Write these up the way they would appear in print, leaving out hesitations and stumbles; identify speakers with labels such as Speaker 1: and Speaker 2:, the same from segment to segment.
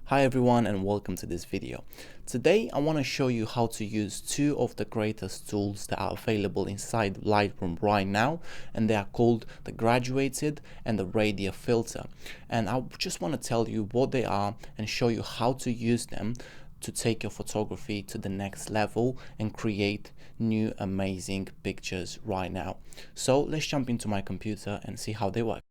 Speaker 1: Hi everyone and welcome to this video. Today I want to show you how to use two of the greatest tools that are available inside Lightroom right now, and they are called the graduated and the Radial filter. And I just want to tell you what they are and show you how to use them to take your photography to the next level and create new amazing pictures right now. So let's jump into my computer and see how they work.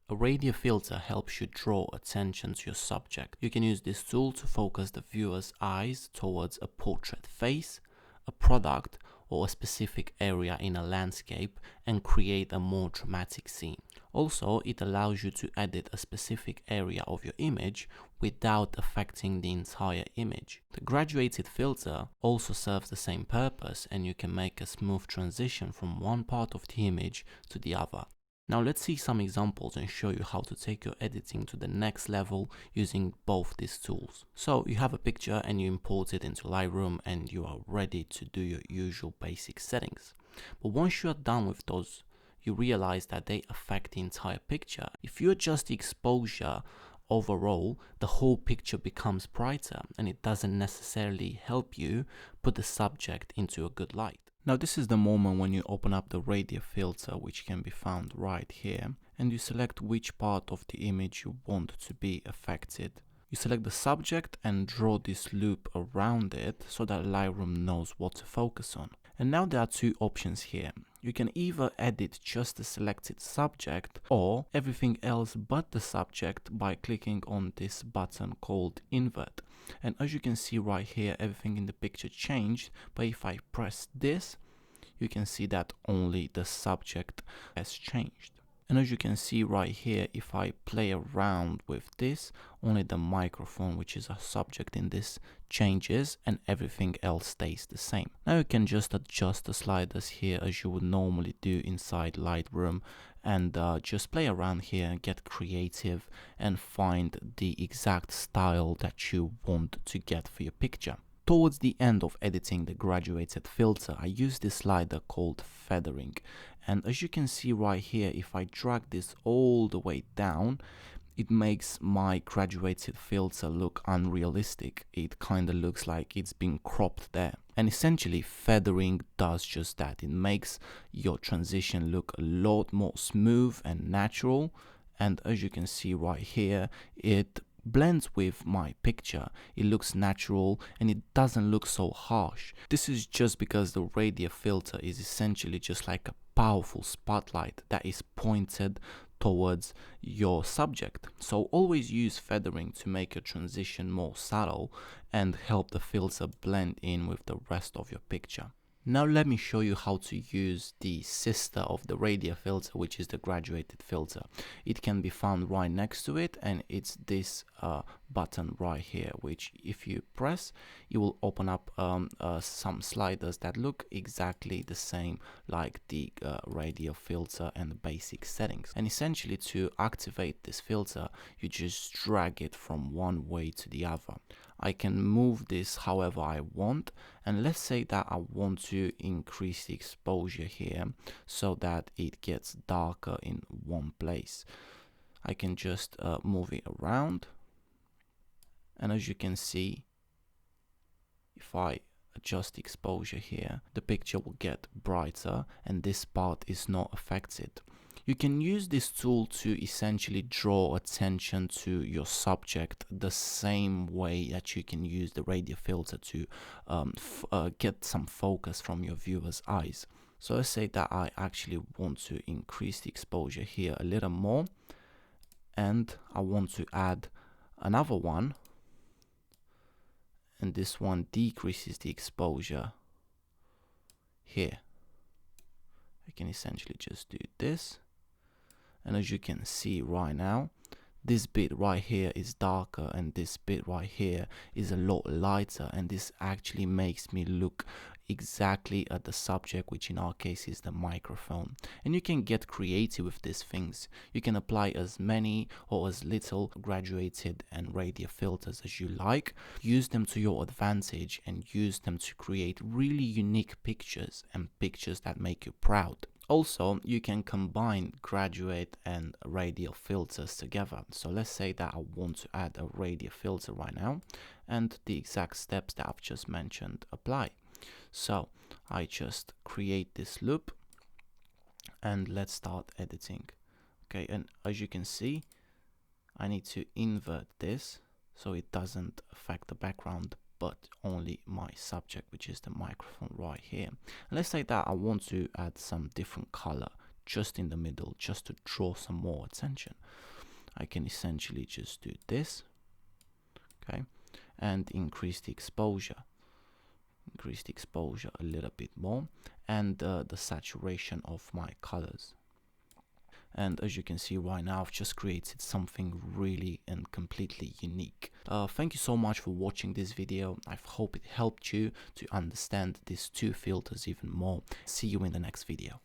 Speaker 1: A radial filter helps you draw attention to your subject. You can use this tool to focus the viewer's eyes towards a portrait face, a product, or a specific area in a landscape and create a more dramatic scene. Also, it allows you to edit a specific area of your image without affecting the entire image. The graduated filter also serves the same purpose, and you can make a smooth transition from one part of the image to the other. Now let's see some examples and show you how to take your editing to the next level using both these tools. So you have a picture and you import it into Lightroom and you are ready to do your usual basic settings. But once you are done with those, you realize that they affect the entire picture. If you adjust the exposure overall, the whole picture becomes brighter and it doesn't necessarily help you put the subject into a good light. Now this is the moment when you open up the Radial filter, which can be found right here, and you select which part of the image you want to be affected. You select the subject and draw this loop around it so that Lightroom knows what to focus on. And now there are two options here. You can either edit just the selected subject or everything else but the subject by clicking on this button called invert. And as you can see right here, everything in the picture changed, but if I press this, you can see that only the subject has changed. And as you can see right here, if I play around with this, only the microphone, which is a subject in this, changes and everything else stays the same. Now you can just adjust the sliders here as you would normally do inside Lightroom and just play around here and get creative and find the exact style that you want to get for your picture. Towards the end of editing the graduated filter, I use this slider called feathering, and as you can see right here, if I drag this all the way down, it makes my graduated filter look unrealistic. It kind of looks like it's been cropped there. And essentially feathering does just that. It makes your transition look a lot more smooth and natural, and as you can see right here, it blends with my picture. It looks natural and it doesn't look so harsh. This is just because the Radial filter is essentially just like a powerful spotlight that is pointed towards your subject. So always use feathering to make your transition more subtle and help the filter blend in with the rest of your picture. Now let me show you how to use the sister of the Radial filter, which is the graduated filter. It can be found right next to it, and it's this button right here, which if you press, it will open up some sliders that look exactly the same like the Radial filter and the basic settings. And essentially to activate this filter, you just drag it from one way to the other. I can move this however I want, and let's say that I want to increase the exposure here so that it gets darker in one place. I can just move it around, and as you can see, if I adjust the exposure here, the picture will get brighter and this part is not affected. You can use this tool to essentially draw attention to your subject the same way that you can use the Radial filter to get some focus from your viewer's eyes. So let's say that I actually want to increase the exposure here a little more, and I want to add another one, and this one decreases the exposure here. I can essentially just do this. And as you can see right now, this bit right here is darker and this bit right here is a lot lighter, and this actually makes me look exactly at the subject, which in our case is the microphone. And you can get creative with these things. You can apply as many or as little graduated and Radial filters as you like. Use them to your advantage and use them to create really unique pictures and pictures that make you proud. Also, you can combine graduate and radial filters together. So let's say that I want to add a radial filter right now, and the exact steps that I've just mentioned apply. So I just create this loop and let's start editing. Okay, and as you can see, I need to invert this so it doesn't affect the background but only my subject, which is the microphone right here. And let's say that I want to add some different color just in the middle, just to draw some more attention. I can essentially just do this, okay, and increase the exposure a little bit more, and the saturation of my colors. And as you can see right now, I've just created something really and completely unique. Thank you so much for watching this video. I hope it helped you to understand these two filters even more. See you in the next video.